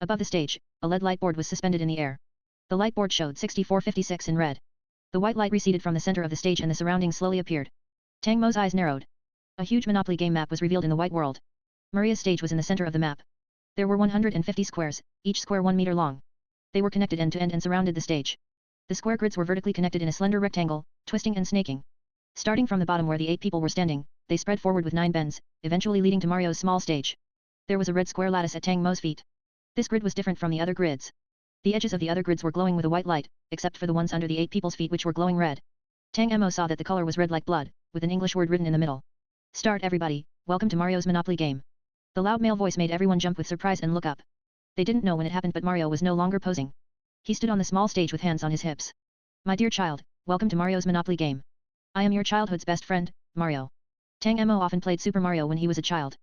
Above the stage, a LED light board was suspended in the air. The light board showed 6456 in red. The white light receded from the center of the stage and the surroundings slowly appeared. Tang Mo's eyes narrowed. A huge Monopoly game map was revealed in the white world. Maria's stage was in the center of the map. There were 150 squares, each square 1 meter long. They were connected end to end and surrounded the stage. The square grids were vertically connected in a slender rectangle, twisting and snaking. Starting from the bottom where the 8 people were standing, they spread forward with 9 bends, eventually leading to Mario's small stage. There was a red square lattice at Tang Mo's feet. This grid was different from the other grids. The edges of the other grids were glowing with a white light, except for the ones under the 8 people's feet which were glowing red. Tang Mo saw that the color was red like blood, with an English word written in the middle. Start everybody, welcome to Mario's Monopoly game. The loud male voice made everyone jump with surprise and look up. They didn't know when it happened but Mario was no longer posing. He stood on the small stage with hands on his hips. My dear child, welcome to Mario's Monopoly game. I am your childhood's best friend, Mario. Tang Mo often played Super Mario when he was a child.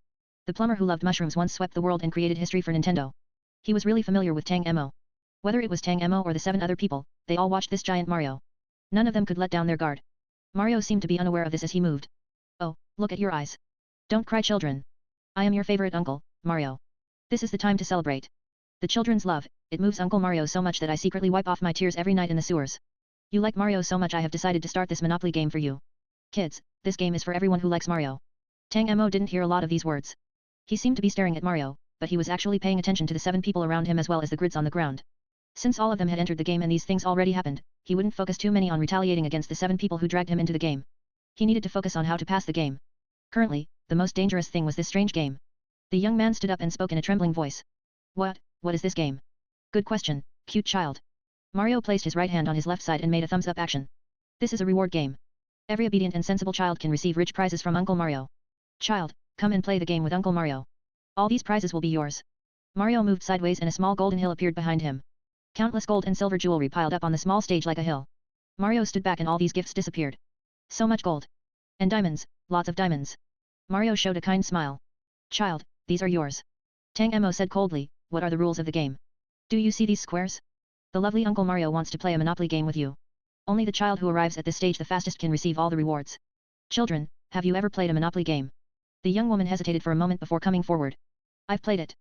The plumber who loved mushrooms once swept the world and created history for Nintendo. He was really familiar with Tang Mo. Whether it was Tang Mo or the 7 other people, they all watched this giant Mario. None of them could let down their guard. Mario seemed to be unaware of this as he moved. Oh, look at your eyes. Don't cry children. I am your favorite uncle, Mario. This is the time to celebrate. The children's love, it moves Uncle Mario so much that I secretly wipe off my tears every night in the sewers. You like Mario so much I have decided to start this Monopoly game for you. Kids, this game is for everyone who likes Mario. Tang Mo didn't hear a lot of these words. He seemed to be staring at Mario, but he was actually paying attention to the 7 people around him as well as the grids on the ground. Since all of them had entered the game and these things already happened, he wouldn't focus too many on retaliating against the 7 people who dragged him into the game. He needed to focus on how to pass the game. Currently, the most dangerous thing was this strange game. The young man stood up and spoke in a trembling voice. What is this game? Good question, cute child. Mario placed his right hand on his left side and made a thumbs up action. This is a reward game. Every obedient and sensible child can receive rich prizes from Uncle Mario. Child, come and play the game with Uncle Mario. All these prizes will be yours. Mario moved sideways and a small golden hill appeared behind him. Countless gold and silver jewelry piled up on the small stage like a hill. Mario stood back and all these gifts disappeared. So much gold. And diamonds, lots of diamonds. Mario showed a kind smile. Child, these are yours. Tang Mo said coldly, what are the rules of the game? Do you see these squares? The lovely Uncle Mario wants to play a Monopoly game with you. Only the child who arrives at this stage the fastest can receive all the rewards. Children, have you ever played a Monopoly game? The young woman hesitated for a moment before coming forward. I've played it.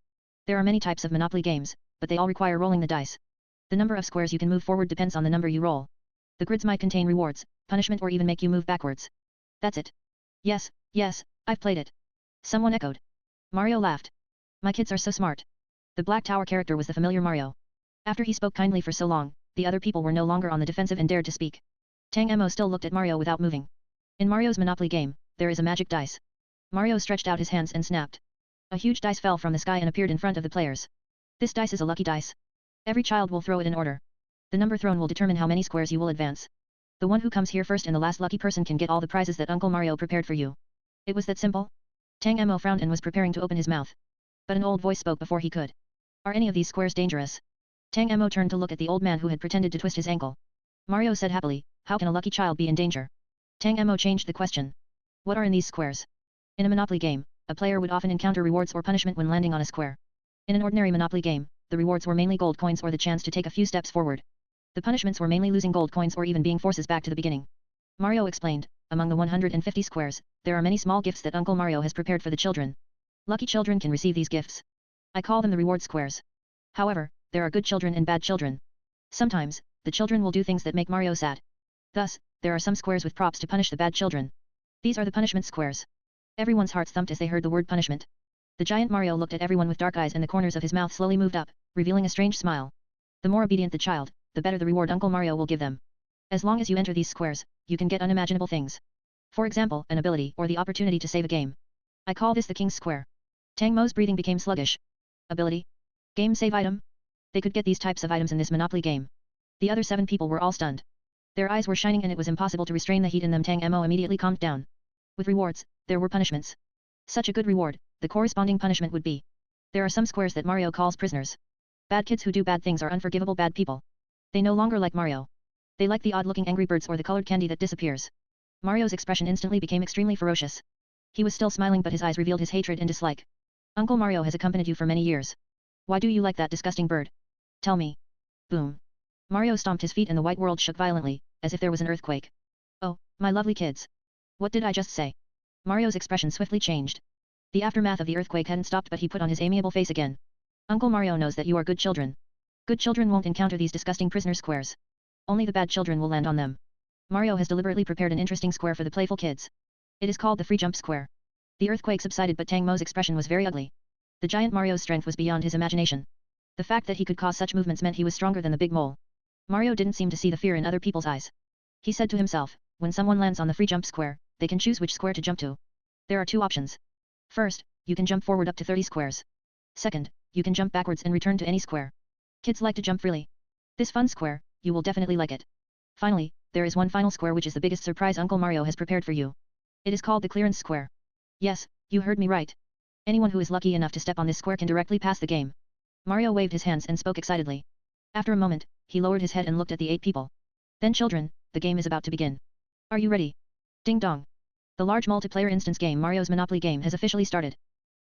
There are many types of Monopoly games, but they all require rolling the dice. The number of squares you can move forward depends on the number you roll. The grids might contain rewards, punishment or even make you move backwards. That's it. Yes, I've played it. Someone echoed. Mario laughed. My kids are so smart. The Black Tower character was the familiar Mario. After he spoke kindly for so long, the other people were no longer on the defensive and dared to speak. Tang Mo still looked at Mario without moving. In Mario's Monopoly game, there is a magic dice. Mario stretched out his hands and snapped. A huge dice fell from the sky and appeared in front of the players. This dice is a lucky dice. Every child will throw it in order. The number thrown will determine how many squares you will advance. The one who comes here first and the last lucky person can get all the prizes that Uncle Mario prepared for you. It was that simple? Tang Mo frowned and was preparing to open his mouth. But an old voice spoke before he could. Are any of these squares dangerous? Tang Mo turned to look at the old man who had pretended to twist his ankle. Mario said happily, how can a lucky child be in danger? Tang Mo changed the question. What are in these squares? In a Monopoly game, a player would often encounter rewards or punishment when landing on a square. In an ordinary Monopoly game, the rewards were mainly gold coins or the chance to take a few steps forward. The punishments were mainly losing gold coins or even being forces back to the beginning. Mario explained, among the 150 squares, there are many small gifts that Uncle Mario has prepared for the children. Lucky children can receive these gifts. I call them the reward squares. However, there are good children and bad children. Sometimes, the children will do things that make Mario sad. Thus, there are some squares with props to punish the bad children. These are the punishment squares. Everyone's hearts thumped as they heard the word punishment. The giant Mario looked at everyone with dark eyes and the corners of his mouth slowly moved up, revealing a strange smile. The more obedient the child, the better the reward Uncle Mario will give them. As long as you enter these squares, you can get unimaginable things. For example, an ability or the opportunity to save a game. I call this the King's Square. Tang Mo's breathing became sluggish. Ability? Game save item? They could get these types of items in this Monopoly game. The other 7 people were all stunned. Their eyes were shining and it was impossible to restrain the heat in them. Tang Mo immediately calmed down. With rewards, there were punishments. Such a good reward, the corresponding punishment would be. There are some squares that Mario calls prisoners. Bad kids who do bad things are unforgivable bad people. They no longer like Mario. They like the odd-looking Angry Birds or the colored candy that disappears. Mario's expression instantly became extremely ferocious. He was still smiling but his eyes revealed his hatred and dislike. Uncle Mario has accompanied you for many years. Why do you like that disgusting bird? Tell me. Boom. Mario stomped his feet and the white world shook violently, as if there was an earthquake. Oh, my lovely kids. What did I just say? Mario's expression swiftly changed. The aftermath of the earthquake hadn't stopped but he put on his amiable face again. Uncle Mario knows that you are good children. Good children won't encounter these disgusting prisoner squares. Only the bad children will land on them. Mario has deliberately prepared an interesting square for the playful kids. It is called the free jump square. The earthquake subsided, but Tang Mo's expression was very ugly. The giant Mario's strength was beyond his imagination. The fact that he could cause such movements meant he was stronger than the big mole. Mario didn't seem to see the fear in other people's eyes. He said to himself, when someone lands on the free jump square, they can choose which square to jump to. There are two options. First, you can jump forward up to 30 squares. Second, you can jump backwards and return to any square. Kids like to jump freely. This fun square, you will definitely like it. Finally, there is one final square which is the biggest surprise Uncle Mario has prepared for you. It is called the clearance square. Yes, you heard me right. Anyone who is lucky enough to step on this square can directly pass the game. Mario waved his hands and spoke excitedly. After a moment, he lowered his head and looked at the 8 people. Then children, the game is about to begin. Are you ready? Ding dong. The large multiplayer instance game Mario's Monopoly game has officially started.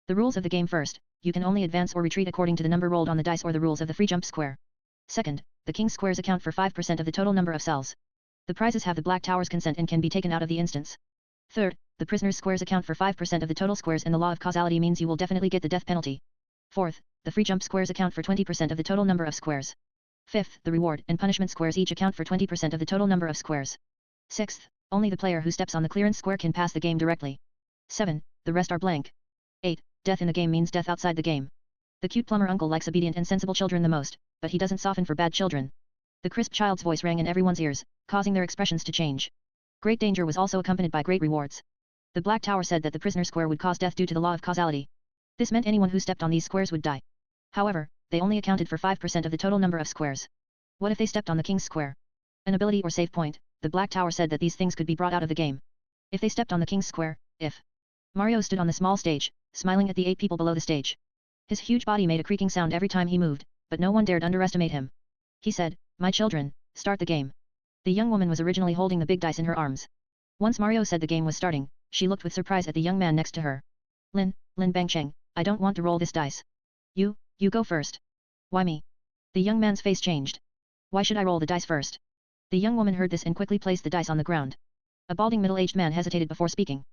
The rules of the game: first, you can only advance or retreat according to the number rolled on the dice or the rules of the free jump square. Second, the king squares account for 5% of the total number of cells. The prizes have the black tower's consent and can be taken out of the instance. Third, the prisoner's squares account for 5% of the total squares, and the law of causality means you will definitely get the death penalty. Fourth, the free jump squares account for 20% of the total number of squares. Fifth, the reward and punishment squares each account for 20% of the total number of squares. Sixth, only the player who steps on the clearance square can pass the game directly. 7, the rest are blank. 8, death in the game means death outside the game. The cute plumber uncle likes obedient and sensible children the most, but he doesn't soften for bad children. The crisp child's voice rang in everyone's ears, causing their expressions to change. Great danger was also accompanied by great rewards. The black tower said that the prisoner square would cause death due to the law of causality. This meant anyone who stepped on these squares would die. However, they only accounted for 5% of the total number of squares. What if they stepped on the king's square? An ability or save point, the black tower said that these things could be brought out of the game. If they stepped on the king's square, if Mario stood on the small stage, smiling at the 8 people below the stage. His huge body made a creaking sound every time he moved, but no one dared underestimate him. He said, "My children, start the game." The young woman was originally holding the big dice in her arms. Once Mario said the game was starting, she looked with surprise at the young man next to her. Lin Bangcheng, I don't want to roll this dice. You go first. Why me? The young man's face changed. Why should I roll the dice first? The young woman heard this and quickly placed the dice on the ground. A balding middle-aged man hesitated before speaking.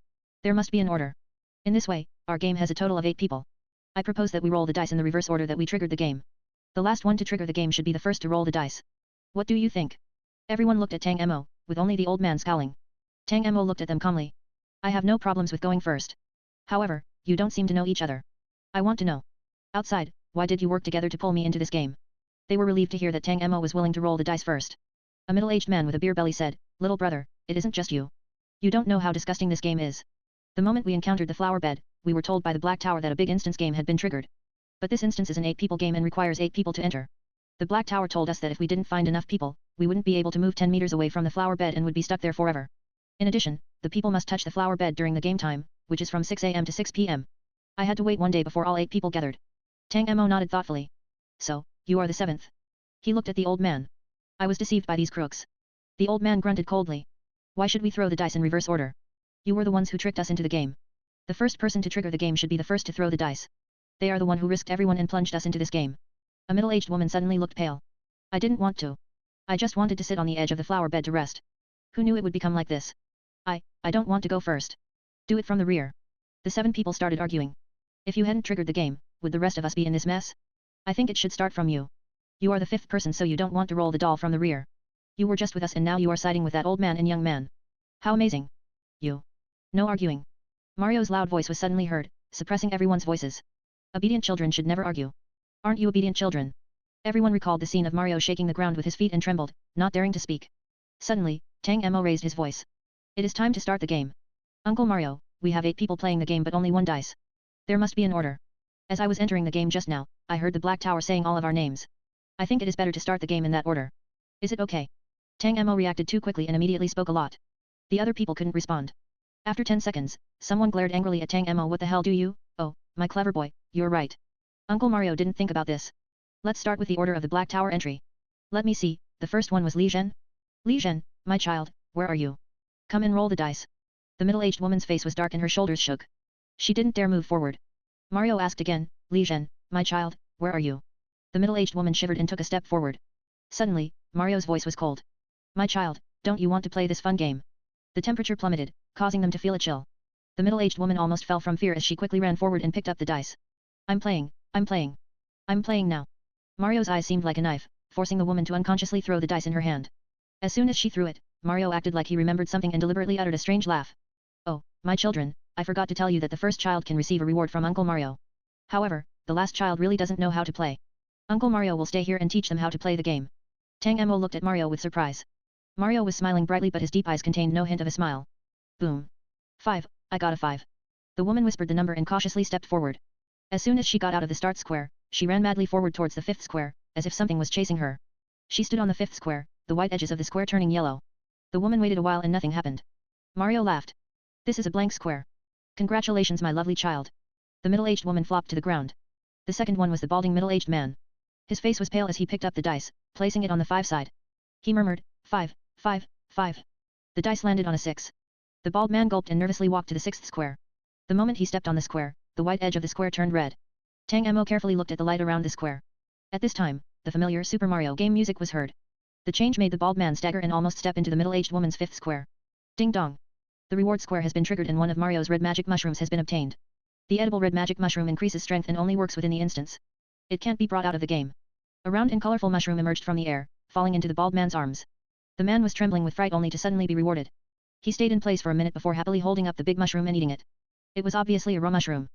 There must be an order. In this way, our game has a total of 8 people. I propose that we roll the dice in the reverse order that we triggered the game. The last one to trigger the game should be the first to roll the dice. What do you think? Everyone looked at Tang Mo, with only the old man scowling. Tang Mo looked at them calmly. I have no problems with going first. However, you don't seem to know each other. I want to know. Outside, why did you work together to pull me into this game? They were relieved to hear that Tang Mo was willing to roll the dice first. A middle-aged man with a beer belly said, "Little brother, it isn't just you. You don't know how disgusting this game is. The moment we encountered the flower bed, we were told by the Black Tower that a big instance game had been triggered. But this instance is an 8-people game and requires 8 people to enter. The Black Tower told us that if we didn't find enough people, we wouldn't be able to move 10 meters away from the flower bed and would be stuck there forever. In addition, the people must touch the flower bed during the game time, which is from 6 AM to 6 PM. I had to wait one day before all 8 people gathered." Tang Mo nodded thoughtfully. "So, you are the 7th. He looked at the old man. "I was deceived by these crooks." The old man grunted coldly. "Why should we throw the dice in reverse order? You were the ones who tricked us into the game. The first person to trigger the game should be the first to throw the dice. They are the one who risked everyone and plunged us into this game." A middle-aged woman suddenly looked pale. "I didn't want to. I just wanted to sit on the edge of the flower bed to rest. Who knew it would become like this? I don't want to go first. Do it from the rear." The 7 people started arguing. "If you hadn't triggered the game, would the rest of us be in this mess? I think it should start from you. You are the 5th person, so you don't want to roll the doll from the rear. You were just with us and now you are siding with that old man and young man. How amazing. You." No arguing. Mario's loud voice was suddenly heard, suppressing everyone's voices. "Obedient children should never argue. Aren't you obedient children?" Everyone recalled the scene of Mario shaking the ground with his feet and trembled, not daring to speak. Suddenly, Tang Mo raised his voice. "It is time to start the game. Uncle Mario, we have 8 people playing the game but only 1 dice. There must be an order. As I was entering the game just now, I heard the Black Tower saying all of our names. I think it is better to start the game in that order. Is it okay?" Tang Mo reacted too quickly and immediately spoke a lot. The other people couldn't respond. After 10 seconds, someone glared angrily at Tang Mo. "What the hell do you? Oh, my clever boy, you're right. Uncle Mario didn't think about this. Let's start with the order of the Black Tower entry. Let me see, the first one was Li Zhen. Li Zhen, my child, where are you? Come and roll the dice." The middle-aged woman's face was dark and her shoulders shook. She didn't dare move forward. Mario asked again, "Li Zhen, my child, where are you?" The middle-aged woman shivered and took a step forward. Suddenly, Mario's voice was cold. "My child, don't you want to play this fun game?" The temperature plummeted, causing them to feel a chill. The middle-aged woman almost fell from fear as she quickly ran forward and picked up the dice. I'm playing. I'm playing now. Mario's eyes seemed like a knife, forcing the woman to unconsciously throw the dice in her hand. As soon as she threw it, Mario acted like he remembered something and deliberately uttered a strange laugh. Oh, my children, I forgot to tell you that the first child can receive a reward from Uncle Mario. However, the last child really doesn't know how to play. Uncle Mario will stay here and teach them how to play the game. Tang Mo looked at Mario with surprise. Mario was smiling brightly but his deep eyes contained no hint of a smile. Boom. 5, I got a 5. The woman whispered the number and cautiously stepped forward. As soon as she got out of the start square, she ran madly forward towards the 5th square, as if something was chasing her. She stood on the 5th square, the white edges of the square turning yellow. The woman waited a while and nothing happened. Mario laughed. This is a blank square. Congratulations my lovely child. The middle-aged woman flopped to the ground. The second one was the balding middle-aged man. His face was pale as he picked up the dice, placing it on the 5 side. He murmured, 5, 5, 5. The dice landed on a 6. The bald man gulped and nervously walked to the 6th square. The moment he stepped on the square, the white edge of the square turned red. Tang Mo carefully looked at the light around the square. At this time, the familiar Super Mario game music was heard. The change made the bald man stagger and almost step into the middle-aged woman's 5th square. Ding dong. The reward square has been triggered and one of Mario's red magic mushrooms has been obtained. The edible red magic mushroom increases strength and only works within the instance. It can't be brought out of the game. A round and colorful mushroom emerged from the air, falling into the bald man's arms. The man was trembling with fright only to suddenly be rewarded. He stayed in place for a minute before happily holding up the big mushroom and eating it. It was obviously a raw mushroom.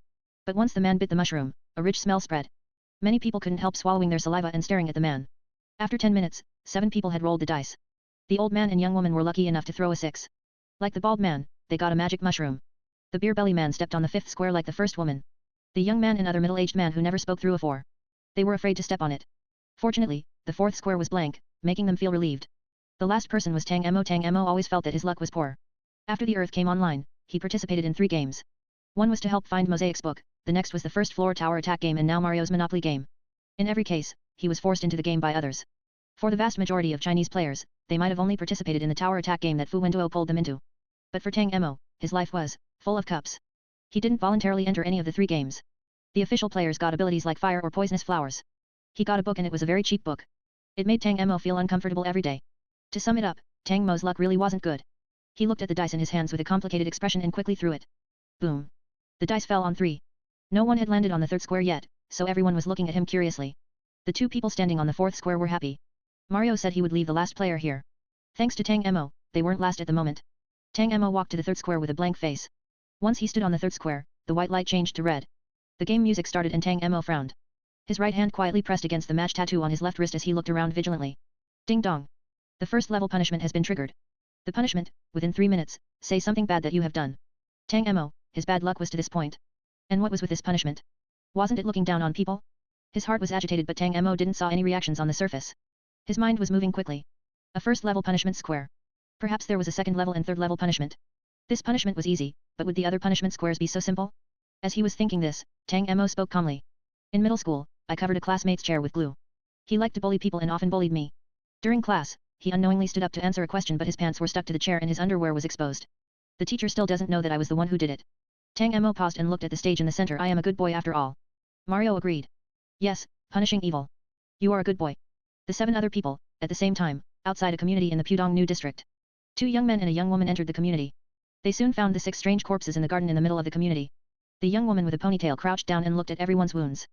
But once the man bit the mushroom, a rich smell spread. Many people couldn't help swallowing their saliva and staring at the man. After 10 minutes, 7 people had rolled the dice. The old man and young woman were lucky enough to throw a 6. Like the bald man, they got a magic mushroom. The beer belly man stepped on the 5th square like the first woman. The young man and other middle-aged man who never spoke threw a 4. They were afraid to step on it. Fortunately, the 4th square was blank, making them feel relieved. The last person was Tang Mo. Tang Mo always felt that his luck was poor. After the Earth came online, he participated in 3 games. One was to help find Mosaic's book, the next was the first floor tower attack game and now Mario's Monopoly game. In every case, he was forced into the game by others. For the vast majority of Chinese players, they might have only participated in the tower attack game that Fu Wenduo pulled them into. But for Tang Mo, his life was full of cups. He didn't voluntarily enter any of the 3 games. The official players got abilities like fire or poisonous flowers. He got a book and it was a very cheap book. It made Tang Mo feel uncomfortable every day. To sum it up, Tang Mo's luck really wasn't good. He looked at the dice in his hands with a complicated expression and quickly threw it. Boom. The dice fell on 3. No one had landed on the 3rd square yet, so everyone was looking at him curiously. The 2 people standing on the 4th square were happy. Mario said he would leave the last player here. Thanks to Tang Mo, they weren't last at the moment. Tang Mo walked to the 3rd square with a blank face. Once he stood on the 3rd square, the white light changed to red. The game music started and Tang Mo frowned. His right hand quietly pressed against the match tattoo on his left wrist as he looked around vigilantly. Ding dong. The first level punishment has been triggered. The punishment, within 3 minutes, say something bad that you have done. Tang Mo, his bad luck was to this point. And what was with this punishment? Wasn't it looking down on people? His heart was agitated but Tang Mo didn't saw any reactions on the surface. His mind was moving quickly. A first level punishment square. Perhaps there was a second level and third level punishment. This punishment was easy, but would the other punishment squares be so simple? As he was thinking this, Tang Mo spoke calmly. In middle school, I covered a classmate's chair with glue. He liked to bully people and often bullied me. During class, he unknowingly stood up to answer a question but his pants were stuck to the chair and his underwear was exposed. The teacher still doesn't know that I was the one who did it. Tang Mo paused and looked at the stage in the center. I am a good boy after all. Mario agreed. Yes, punishing evil. You are a good boy. The 7 other people, at the same time, outside a community in the Pudong New District. 2 young men and a young woman entered the community. They soon found the 6 strange corpses in the garden in the middle of the community. The young woman with a ponytail crouched down and looked at everyone's wounds.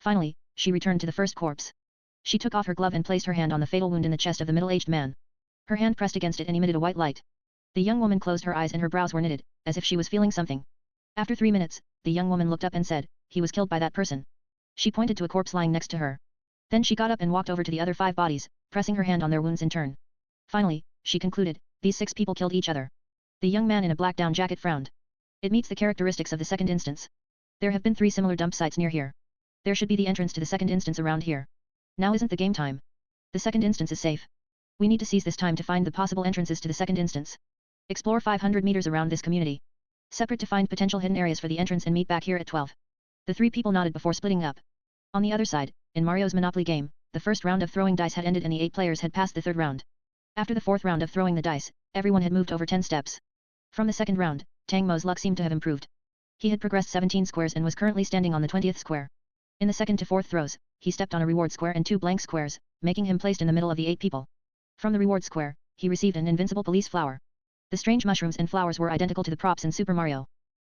Finally, she returned to the first corpse. She took off her glove and placed her hand on the fatal wound in the chest of the middle-aged man. Her hand pressed against it and emitted a white light. The young woman closed her eyes and her brows were knitted, as if she was feeling something. After 3 minutes, the young woman looked up and said, he was killed by that person. She pointed to a corpse lying next to her. Then she got up and walked over to the other 5 bodies, pressing her hand on their wounds in turn. Finally, she concluded, these 6 people killed each other. The young man in a black down jacket frowned. It meets the characteristics of the second instance. There have been 3 similar dump sites near here. There should be the entrance to the second instance around here. Now isn't the game time. The second instance is safe. We need to seize this time to find the possible entrances to the second instance. Explore 500 meters around this community. Separate to find potential hidden areas for the entrance and meet back here at 12. The 3 people nodded before splitting up. On the other side, in Mario's Monopoly game, the first round of throwing dice had ended and the 8 players had passed the 3rd round. After the 4th round of throwing the dice, everyone had moved over 10 steps. From the 2nd round, Tang Mo's luck seemed to have improved. He had progressed 17 squares and was currently standing on the 20th square. In the 2nd to 4th throws, he stepped on a reward square and 2 blank squares, making him placed in the middle of the 8 people. From the reward square, he received an invincible police flower. The strange mushrooms and flowers were identical to the props in Super Mario.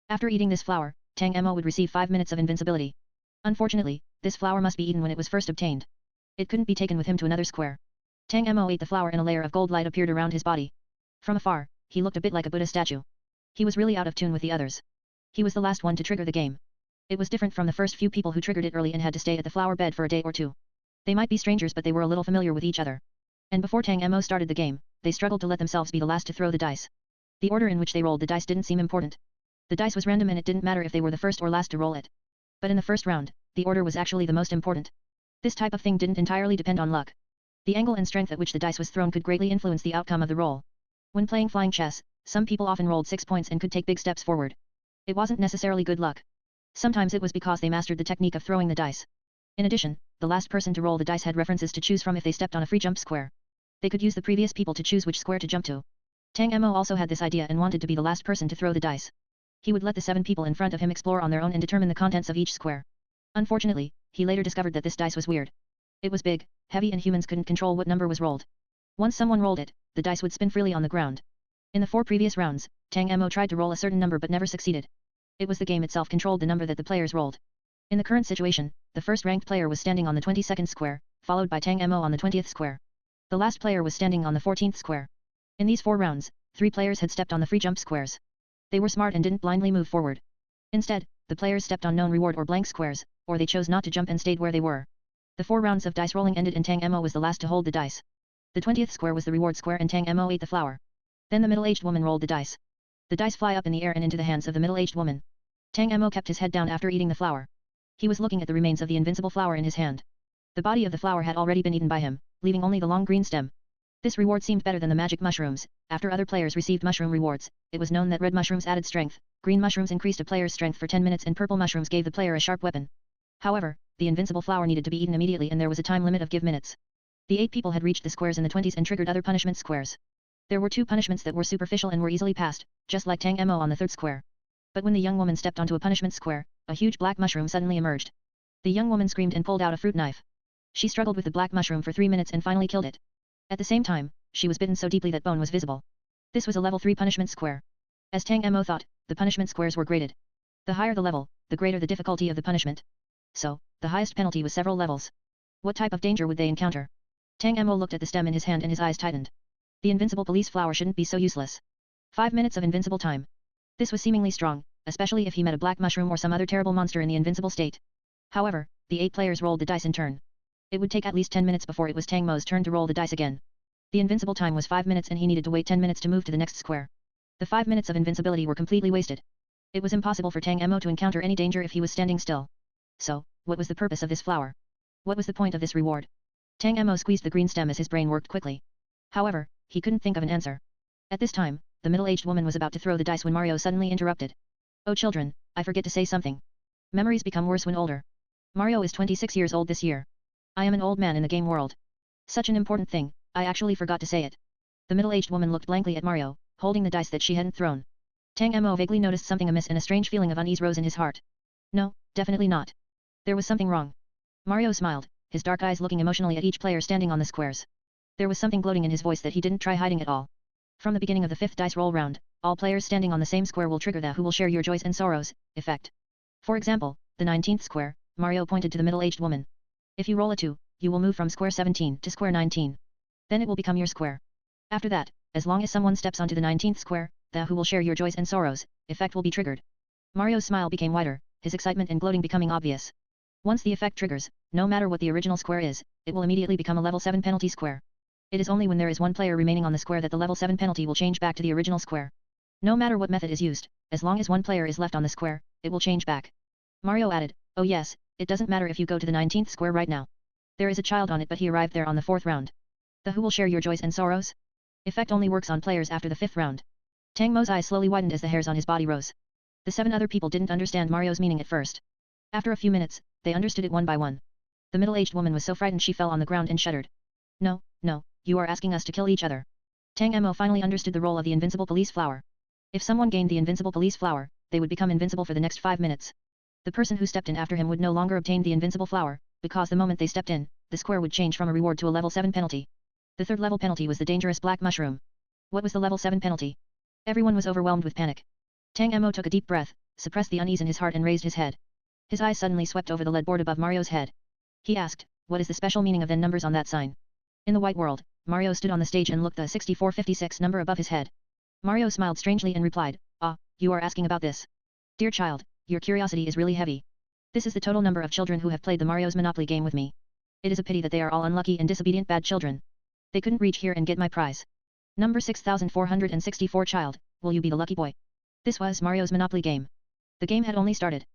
After eating this flower, Tang Mo would receive 5 minutes of invincibility. Unfortunately, This flower must be eaten when it was first obtained. It couldn't be taken with him to another square. Tang Mo ate the flower and a layer of gold light appeared around his body. From afar, he looked a bit like a Buddha statue. He was really out of tune with the others. He was the last one to trigger the game. It was different from the first few people who triggered it early and had to stay at the flower bed for a day or two. They might be strangers but they were a little familiar with each other. And before Tang Mo started the game, they struggled to let themselves be the last to throw the dice. The order in which they rolled the dice didn't seem important. The dice was random and it didn't matter if they were the first or last to roll it. But in the first round, the order was actually the most important. This type of thing didn't entirely depend on luck. The angle and strength at which the dice was thrown could greatly influence the outcome of the roll. When playing flying chess, some people often rolled 6 points and could take big steps forward. It wasn't necessarily good luck. Sometimes it was because they mastered the technique of throwing the dice. In addition, the last person to roll the dice had references to choose from if they stepped on a free jump square. They could use the previous people to choose which square to jump to. Tang Mo also had this idea and wanted to be the last person to throw the dice. He would let the 7 people in front of him explore on their own and determine the contents of each square. Unfortunately, he later discovered that this dice was weird. It was big, heavy and humans couldn't control what number was rolled. Once someone rolled it, the dice would spin freely on the ground. In the 4 previous rounds, Tang Mo tried to roll a certain number but never succeeded. It was the game itself controlled the number that the players rolled. In the current situation, the first ranked player was standing on the 22nd square, followed by Tang Mo on the 20th square. The last player was standing on the 14th square. In these 4 rounds, 3 players had stepped on the free jump squares. They were smart and didn't blindly move forward. Instead, the players stepped on known reward or blank squares, or they chose not to jump and stayed where they were. The 4 rounds of dice rolling ended and Tang Mo was the last to hold the dice. The 20th square was the reward square and Tang Mo ate the flower. Then the middle-aged woman rolled the dice. The dice fly up in the air and into the hands of the middle-aged woman. Tang Mo kept his head down after eating the flower. He was looking at the remains of the invincible flower in his hand. The body of the flower had already been eaten by him, leaving only the long green stem. This reward seemed better than the magic mushrooms. After other players received mushroom rewards, it was known that red mushrooms added strength, green mushrooms increased a player's strength for 10 minutes and purple mushrooms gave the player a sharp weapon. However, the invincible flower needed to be eaten immediately and there was a time limit of give minutes. The 8 people had reached the squares in the 20s and triggered other punishment squares. There were 2 punishments that were superficial and were easily passed, just like Tang Mo on the 3rd square. But when the young woman stepped onto a punishment square, a huge black mushroom suddenly emerged. The young woman screamed and pulled out a fruit knife. She struggled with the black mushroom for 3 minutes and finally killed it. At the same time, she was bitten so deeply that bone was visible. This was a level 3 punishment square. As Tang Mo thought, the punishment squares were graded. The higher the level, the greater the difficulty of the punishment. So, the highest penalty was several levels. What type of danger would they encounter? Tang Mo looked at the stem in his hand and his eyes tightened. The invincible police flower shouldn't be so useless. 5 minutes of invincible time. This was seemingly strong, especially if he met a black mushroom or some other terrible monster in the invincible state. However, the 8 players rolled the dice in turn. It would take at least 10 minutes before it was Tang Mo's turn to roll the dice again. The invincible time was 5 minutes and he needed to wait 10 minutes to move to the next square. The 5 minutes of invincibility were completely wasted. It was impossible for Tang Mo to encounter any danger if he was standing still. So, what was the purpose of this flower? What was the point of this reward? Tang Mo squeezed the green stem as his brain worked quickly. However, he couldn't think of an answer. At this time, the middle-aged woman was about to throw the dice when Mario suddenly interrupted. Oh children, I forget to say something. Memories become worse when older. Mario is 26 years old this year. I am an old man in the game world. Such an important thing, I actually forgot to say it. The middle-aged woman looked blankly at Mario, holding the dice that she hadn't thrown. Tang Mo vaguely noticed something amiss and a strange feeling of unease rose in his heart. No, definitely not. There was something wrong. Mario smiled, his dark eyes looking emotionally at each player standing on the squares. There was something gloating in his voice that he didn't try hiding at all. From the beginning of the 5th dice roll round, all players standing on the same square will trigger the "Who will share your joys and sorrows" effect. For example, the 19th square, Mario pointed to the middle-aged woman. If you roll a 2, you will move from square 17 to square 19. Then it will become your square. After that, as long as someone steps onto the 19th square, the "Who will share your joys and sorrows" effect will be triggered. Mario's smile became wider, his excitement and gloating becoming obvious. Once the effect triggers, no matter what the original square is, it will immediately become a level 7 penalty square. It is only when there is one player remaining on the square that the level 7 penalty will change back to the original square. No matter what method is used, as long as one player is left on the square, it will change back. Mario added, oh yes, it doesn't matter if you go to the 19th square right now. There is a child on it but he arrived there on the 4th round. The "Who will share your joys and sorrows" effect only works on players after the 5th round. Tang Mo's eyes slowly widened as the hairs on his body rose. The 7 other people didn't understand Mario's meaning at first. After a few minutes, they understood it one by one. The middle-aged woman was so frightened she fell on the ground and shuddered. No, no, you are asking us to kill each other. Tang Mo finally understood the role of the invincible police flower. If someone gained the invincible police flower, they would become invincible for the next 5 minutes. The person who stepped in after him would no longer obtain the invincible flower, because the moment they stepped in, the square would change from a reward to a level 7 penalty. The 3rd level penalty was the dangerous black mushroom. What was the level 7 penalty? Everyone was overwhelmed with panic. Tang Mo took a deep breath, suppressed the unease in his heart and raised his head. His eyes suddenly swept over the lead board above Mario's head. He asked, what is the special meaning of the numbers on that sign? In the white world, Mario stood on the stage and looked the 6456 number above his head. Mario smiled strangely and replied, "Ah, you are asking about this. Dear child, your curiosity is really heavy. This is the total number of children who have played the Mario's Monopoly game with me. It is a pity that they are all unlucky and disobedient bad children. They couldn't reach here and get my prize. Number 6464 child, will you be the lucky boy?" This was Mario's Monopoly game. The game had only started.